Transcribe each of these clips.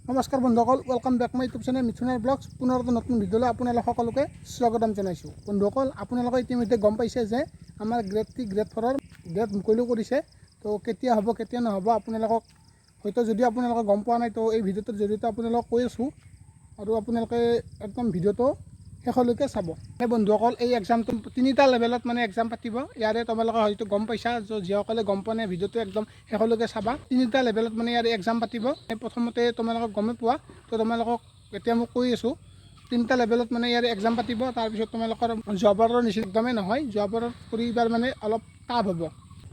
নমস্কাৰ বন্ধুসকল, welcome back my YouTube channel মিথুনাৰ ব্লগছ। পুনৰ এটা নতুন ভিডিঅ'লৈ আপোনালোক সকলোকে স্বাগতম জনাইছোঁ। বন্ধুসকল, আপোনালোকে ইতিমধ্যে গম পাইছে যে আমাৰ গ্ৰেড 3 গ্ৰেড 4ৰ ডেট মুকলি কৰিছে। তো কেতিয়া হ'ব কেতিয়া নহ'ব আপোনালোকক হয়তো যদি আপোনালোকে গম পোৱা নাই, তো এই ভিডিঅ'টোৰ জৰিয়তে আপোনালোকক কৈ আছোঁ আৰু আপোনালোকে একদম ভিডিঅ'টো শেষলৈকে চাব। বন্ধুসকল, এই এক্সামটো 3টা লেভেলত এক্সাম পাতিব। ইয়াৰে তোমালোকে হয়তো গম পাইছা, যিসকলে গম পোৱা নাই ভিডিঅ'টো একদম শেষলৈকে চাবা। 3টা লেভেলত ইয়াৰে এক্সাম পাতিব। প্ৰথমতে তোমালোকে গমেই পোৱা, তো তোমালোকক এতিয়া মই কৈ আছোঁ 3টা লেভেলত ইয়াৰে এক্সাম পাতিব। তাৰপিছত তোমালোকৰ যোৱাবাৰৰ নিচিনা একদমেই নহয়, যোৱাবাৰৰ কৰি এইবাৰ অলপ টাফ হ'ব।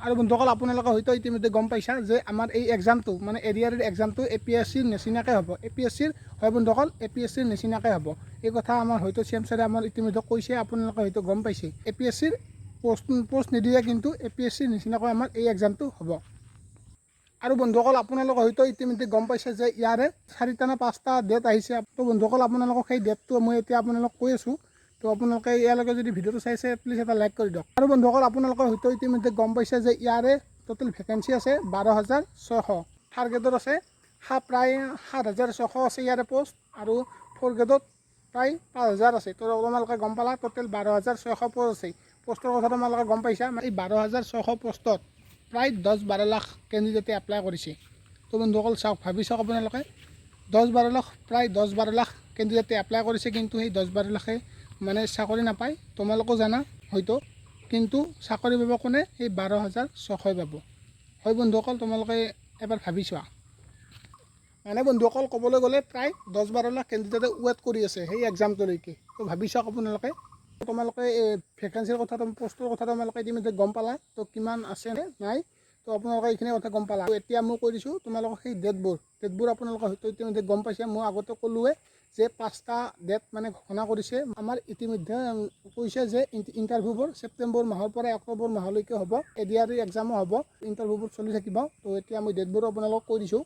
আৰু বন্ধুসকল, আপোনালোকে হয়তো ইতিমধ্যে গম পাইছা যে আমাৰ এই এক্সামটো এৰিয়াৰৰ এক্সামটো APSCৰ নিচিনাকৈ হ'ব। APSCৰ হয় বন্ধুসকল, APSCৰ নিচিনাকৈ হ'ব। এই কথা আমাৰ হয়তো CM ছাৰে আমাৰ ইতিমধ্যে কৈছে, আপোনালোকে হয়তো গম পাইছে। APSCৰ পোষ্ট নিদিয়ে, কিন্তু APSCৰ নিচিনাকৈ আমাৰ এই এক্সামটো হ'ব। আৰু বন্ধুসকল, আপোনালোকে হয়তো ইতিমধ্যে গম পাইছে যে ইয়াৰে 4টা নে 5টা ডেট আহিছে। তো বন্ধুসকল, আপোনালোকক সেই ডেটটো মই এতিয়া আপোনালোকক কৈ আছোঁ। তো আপোনালোকে ইয়ালৈকে যদি ভিডিঅ'টো চাইছে, প্লিজ এটা লাইক কৰি দিয়ক। আৰু বন্ধুসকল, আপোনালোকে হয়তো ইতিমধ্যে গম পাইছে যে ইয়াৰে টোটেল ভেকেঞ্চি আছে 12,600। থাৰ্ড গ্ৰেডত আছে প্ৰায় 7,600 আছে ইয়াৰে পোষ্ট, আৰু 4th গ্ৰেডত প্ৰায় 5,000 আছে। তো তোমালোকে গম পালা টোটেল 12,600 পোষ্ট আছে। পোষ্টৰ কথা তোমালোকে গম পাইছা। এই 12,600 পোষ্টত প্ৰায় 10-12 লাখ কেণ্ডিডেটে এপ্লাই কৰিছে। তো বন্ধুসকল চাওক, ভাবি চাওক আপোনালোকে, 10-12 লাখ, প্ৰায় 10-12 লাখ কেণ্ডিডেটে এপ্লাই কৰিছে, কিন্তু সেই 10-12 লাখে চাকৰি নাপায়। তোমালোকেও জানা হয়তো, কিন্তু চাকৰি পাব কোনে? সেই 12,600 পাব। হয় বন্ধুসকল, তোমালোকে এবাৰ ভাবি চোৱা। বন্ধুসকল, ক'বলৈ গ'লে প্ৰায় 10-12 লাখ কেণ্ডিডেটে ৱেইট কৰি আছে সেই এক্সামটোলৈকে। তো ভাবি চাওক আপোনালোকে এই ভেকেঞ্চিৰ কথা, পোষ্টৰ কথা তোমালোকে ইতিমধ্যে গম পালা। তো কিমান আছে নাই, তো আপোনালোকে এইখিনি কথা গম পালা। এতিয়া মই কৈ দিছোঁ তোমালোকক সেই ডেটবোৰ আপোনালোকে হয়তো ইতিমধ্যে গম পাইছে। মই আগতে ক'লোৱে যে 5টা ডেট ঘোষণা কৰিছে। আমাৰ ইতিমধ্যে কৈছে যে ইণ্টাৰভিউবোৰ ছেপ্টেম্বৰ মাহৰ পৰা অক্টোবৰ মাহলৈকে হ'ব। ADR এক্সামো হ'ব, ইণ্টাৰভিউবোৰ চলি থাকিব। তো এতিয়া মই ডেটবোৰ আপোনালোকক কৈ দিছোঁ।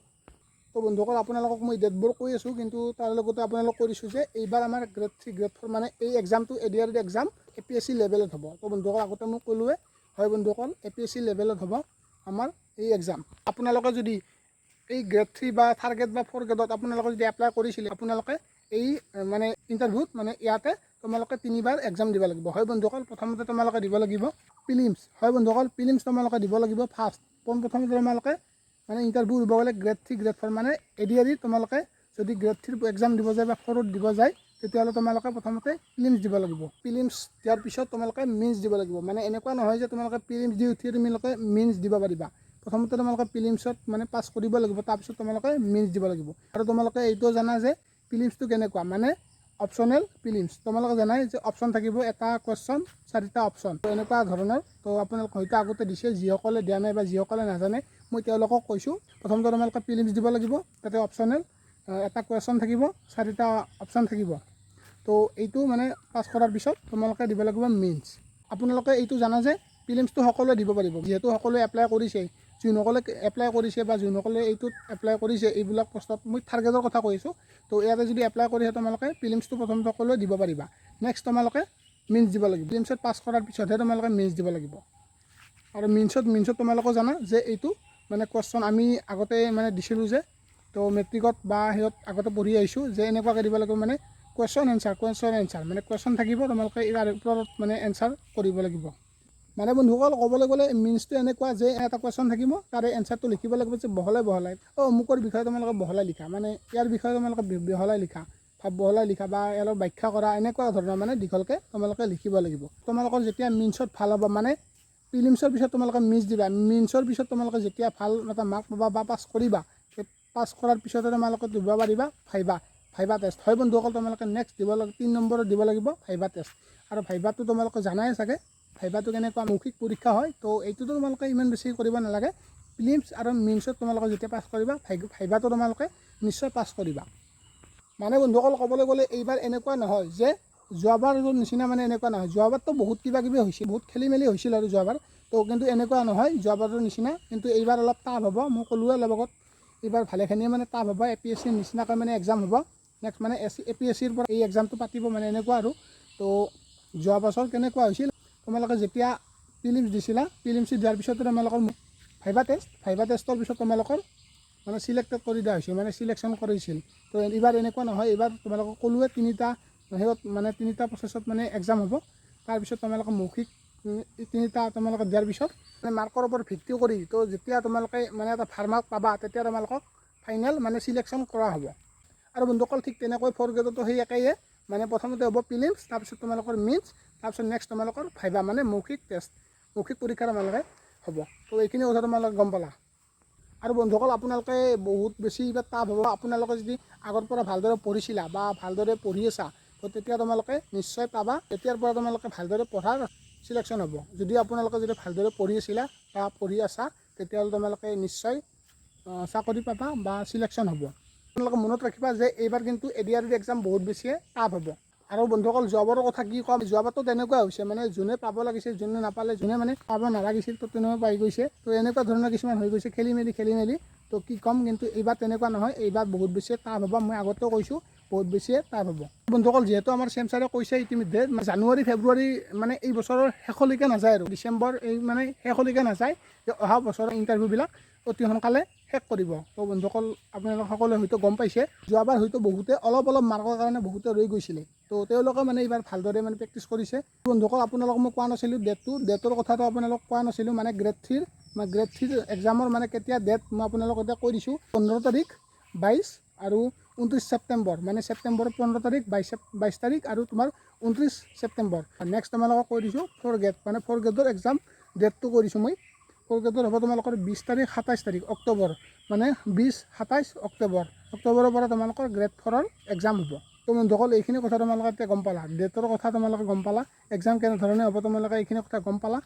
তো বন্ধুসকল, আপোনালোকক মই ডেটবোৰ কৈ আছোঁ, কিন্তু তাৰ লগতে আপোনালোকক কৈ দিছোঁ যে এইবাৰ আমাৰ গ্ৰেড 3 গ্ৰেড 4 এই এক্সামটো ADR এক্সাম APSC লেভেলত হ'ব। তো বন্ধুসকল, আগতে মই ক'লোৱে, হয় বন্ধুসকল, APSC লেভেলত হ'ব আমাৰ এই এক্সাম। আপোনালোকে যদি এই গ্ৰেড 3 বা থাৰ্ড গ্ৰেড বা 4th গ্ৰেডত আপোনালোকে যদি এপ্লাই কৰিছিলে, আপোনালোকে এই ইণ্টাৰভিউত ইয়াতে তোমালোকে 3বাৰ এক্সাম দিব লাগিব। হয় বন্ধুসকল, প্ৰথমতে তোমালোকে দিব লাগিব প্ৰিলিমছ। হয় বন্ধুসকল, প্ৰিলিমছ তোমালোকে দিব লাগিব ফাৰ্ষ্ট। প্ৰথমতে তোমালোকে ইণ্টাৰভিউ দিব গ'লে গ্ৰেড 3 গ্ৰেড 4 ADR তোমালোকে যদি গ্ৰেড 3 এক্সাম দিব যায় বা 4ত দিব যায়, তেতিয়াহ'লে তোমালোকে প্ৰথমতে প্ৰিলিমছ দিব লাগিব। প্ৰিলিমছ দিয়াৰ পিছত তোমালোকে মেইনছ দিব লাগিব। এনেকুৱা নহয় যে তোমালোকে প্ৰিলিমছ দি উঠি তোমালোকে মেইনছ দিব পাৰিবা। প্ৰথমতে তোমালোকে প্ৰিলিমছত পাছ কৰিব লাগিব, তাৰপিছত তোমালোকে মেইনছ দিব লাগিব। আৰু তোমালোকে এইটোও জানা যে প্ৰিলিমছটো কেনেকুৱা, অপশ্যনেল প্ৰিলিমছ। তোমালোকে জানাই যে অপশ্যন থাকিব, এটা কুৱেশ্যন 4টা অপশ্যন, এনেকুৱা ধৰণৰ। তো আপোনালোকে হয়তো আগতে দিছে, যিসকলে দিয়া নাই বা যিসকলে নাজানে, মই তেওঁলোকক কৈছোঁ। প্ৰথমতে তোমালোকে প্ৰিলিমছ দিব লাগিব, তাতে অপশ্যনেল এটা কুৱেশ্যন থাকিব, 4টা অপশ্যন থাকিব। তো এইটো পাছ কৰাৰ পিছত তোমালোকে দিব লাগিব মেইনছ। আপোনালোকে এইটো জানা যে প্ৰিলিমছটো সকলোৱে দিব পাৰিব, যিহেতু সকলোৱে এপ্লাই কৰিছে। যোনসকলে এপ্লাই কৰিছে বা যোনসকলে এইটোত এপ্লাই কৰিছে, এইবিলাক পোষ্টত, মই থাৰ্ড গ্ৰেডৰ কথা কৈছোঁ। তো ইয়াতে যদি এপ্লাই কৰিছে, তোমালোকে প্ৰিলিমছটো প্ৰথমতে সকলোৱে দিব পাৰিবা। নেক্সট তোমালোকে মেইনছ দিব লাগিব। প্ৰিলিমছত পাছ কৰাৰ পিছতহে তোমালোকে মেইনছ দিব লাগিব। আৰু মেইনছত তোমালোকে জানা যে এইটো কুৱেশ্যন আমি আগতে দিছিলোঁ যে, তো মেট্ৰিকত বা সিহঁত আগতে পঢ়ি আহিছোঁ যে এনেকুৱাকৈ দিব লাগিব, কুৱেশ্যন এনচাৰ কুৱেশ্যন থাকিব, তোমালোকে ইয়াৰ ওপৰত এনচাৰ কৰিব লাগিব। বন্ধুসকল, ক'বলৈ গ'লে মেইনছটো এনেকুৱা যে এটা কুৱেশ্যন থাকিব, তাৰে এনচাৰটো লিখিব লাগিব যে বহলাই অমুকৰ বিষয়ে তোমালোকে বহলাই লিখা, ইয়াৰ বিষয়ে তোমালোকে বহলাই লিখা, বহলাই লিখা বা ইয়াৰ ব্যাখ্যা কৰা, এনেকুৱা ধৰণৰ দীঘলকৈ তোমালোকে লিখিব লাগিব। তোমালোকৰ যেতিয়া মেইনছত ভাল হ'ব, প্ৰিলিমছৰ পিছত তোমালোকে মেইনছ দিবা। মেইনছৰ পিছত তোমালোকে যেতিয়া ভাল এটা মাৰ্ক পাবা বা পাছ কৰিবা, সেই পাছ কৰাৰ পিছতে তোমালোকে দিব পাৰিবা ভাইবা টেষ্ট। হয় বন্ধুসকল, তোমালোকে নেক্সট দিব লাগিব 3 নম্বৰত দিব লাগিব ভাইবা টেষ্ট। আৰু ভাইবাটো তোমালোকে জানাই চাগে, ভাইবাটো কেনেকুৱা মৌখিক পৰীক্ষা হয়। তো এইটোতো তোমালোকে ইমান বেছি কৰিব নালাগে। প্ৰিলিমছ আৰু মেইনছত তোমালোকে যেতিয়া পাছ কৰিবা, ভাইবাটো তোমালোকে নিশ্চয় পাছ কৰিবা। বন্ধুসকল, ক'বলৈ গ'লে এইবাৰ এনেকুৱা নহয় যে যোৱাবাৰ নিচিনা, এনেকুৱা নহয়। যোৱাবাৰতো বহুত কিবা কিবি হৈছিল, বহুত খেলি মেলি হৈছিল আৰু যোৱাবাৰ। তো কিন্তু এনেকুৱা নহয় যোৱাবাৰৰ নিচিনা, কিন্তু এইবাৰ অলপ টাফ হ'ব। মই ক'লোৱে অলপ আগত, এইবাৰ ভালেখিনিয়ে টাফ হ'ব। APSCৰ নিচিনাকৈ এক্সাম হ'ব। নেক্সট APSCৰ পৰা এই এক্সামটো পাতিব, এনেকুৱা আৰু। তো যোৱা বছৰ কেনেকুৱা হৈছিল, তোমালোকে যেতিয়া প্ৰিলিমছ দিছিলা, প্ৰিলিমছ দিয়াৰ পিছতে তোমালোকৰ ভাইবা টেষ্টৰ পিছত তোমালোকৰ মানে চিলেক্টেড কৰি দিয়া হৈছিল, মানে চিলেকশ্যন কৰিছিল। তো এইবাৰ এনেকুৱা নহয়, এইবাৰ তোমালোকক ক'লোৱে তিনিটা মানে তিনিটা প্ৰচেছত মানে এক্সাম হ'ব। তাৰপিছত তোমালোকে মৌখিক তিনিটা তোমালোকে দিয়াৰ পিছত মানে মাৰ্কৰ ওপৰত ভিত্তি কৰি তো যেতিয়া তোমালোকে মানে এটা ভাল মাৰ্ক পাবা তেতিয়া তোমালোকক ফাইনেল মানে চিলেকশ্যন কৰা হ'ব। আৰু বন্ধুসকল ঠিক তেনেকৈ 4th গ্ৰেডতো সেই একেয়ে, মানে প্ৰথমতে হ'ব প্ৰিলিমছ, তাৰপিছত তোমালোকৰ মেইনছ, তাৰপিছত নেক্সট তোমালোকৰ ভাইবা মানে মৌখিক টেষ্ট, মৌখিক পৰীক্ষা তোমালোকে হ'ব। তো এইখিনি কথা তোমালোকে গম পালা। আৰু বন্ধুসকল আপোনালোকে বহুত বেছি এইবাৰ টাফ হ'ব। আপোনালোকে যদি আগৰ পৰা ভালদৰে পঢ়িছিলা বা ভালদৰে পঢ়ি আছা তো তেতিয়া তোমালোকে নিশ্চয় পাবা। তেতিয়াৰ পৰা তোমালোকে ভালদৰে পঢ়াৰ চিলেকশ্যন হ'ব। যদি আপোনালোকে যদি ভালদৰে পঢ়ি আছিলা বা পঢ়ি আছা তেতিয়াহ'লে তোমালোকে নিশ্চয় চাকৰি পাবা বা চিলেকশ্যন হ'ব। আপোনালোকে মনত ৰাখিবা যে এইবাৰ কিন্তু ADRE এক্সাম বহুত বেছিয়ে টাফ হ'ব। আৰু বন্ধুসকল যোৱাবাৰৰ কথা কি ক'ম, যোৱাবাৰতো তেনেকুৱা হৈছে, মানে যোনে পাব লাগিছিল যোনে নাপালে, যোনে মানে পাব নালাগিছিল তো তেনেকুৱা পাই গৈছে। তো এনেকুৱা ধৰণৰ কিছুমান হৈ গৈছে খেলি মেলি। তো কি ক'ম, কিন্তু এইবাৰ তেনেকুৱা নহয়, এইবাৰ বহুত বেছিয়ে টাফ হ'ব। মই আগতেও কৈছোঁ বহুত বেছিয়ে টাফ হ'ব। বন্ধুসকল যিহেতু আমাৰ চেম ছাৰে কৈছে ইতিমধ্যে জানুৱাৰী ফেব্ৰুৱাৰী মানে এই বছৰৰ শেষলৈকে নাযায় আৰু ডিচেম্বৰ এই মানে শেষলৈকে নাযায়, যে অহা বছৰৰ ইণ্টাৰভিউবিলাক অতি সোনকালে শেষ কৰিব। তো বন্ধুসকল আপোনালোক সকলোৱে হয়তো গম পাইছে, যোৱাবাৰ হয়তো বহুতে অলপ মাৰ্কৰ কাৰণে বহুতে ৰৈ গৈছিলে। তো তেওঁলোকে মানে এইবাৰ ভালদৰে মানে প্ৰেক্টিছ কৰিছে। বন্ধুসকল আপোনালোকক মই কোৱা নাছিলোঁ ডেটৰ কথাটো আপোনালোকক কোৱা নাছিলোঁ, মানে গ্ৰেড 3 এক্সামৰ মানে কেতিয়া ডেট মই আপোনালোকক এতিয়া কৈ দিছোঁ। 15 তাৰিখ, 22 আৰু 29 ছেপ্টেম্বৰ, মানে ছেপ্টেম্বৰৰ 15 তাৰিখ, 22 তাৰিখ আৰু তোমাৰ 29 ছেপ্টেম্বৰ। নেক্সট তোমালোকক কৈ দিছোঁ 4th গ্ৰেড, মানে 4th গ্ৰেডৰ এক্সাম ডেটটো কৈ দিছোঁ মই। 4th গ্ৰেডৰ হ'ব তোমালোকৰ 20 তাৰিখ 27 তাৰিখ অক্টোবৰ, মানে 20-27 অক্টোবৰৰ পৰা তোমালোকৰ গ্ৰেড 4ৰ এক্সাম হ'ব। তো বন্ধুসকল এইখিনি কথা তোমালোকে এতিয়া গম পালা, ডেটৰ কথা তোমালোকে গম পালা, এক্সাম কেনেধৰণে হ'ব তোমালোকে এইখিনি কথা গম পালা।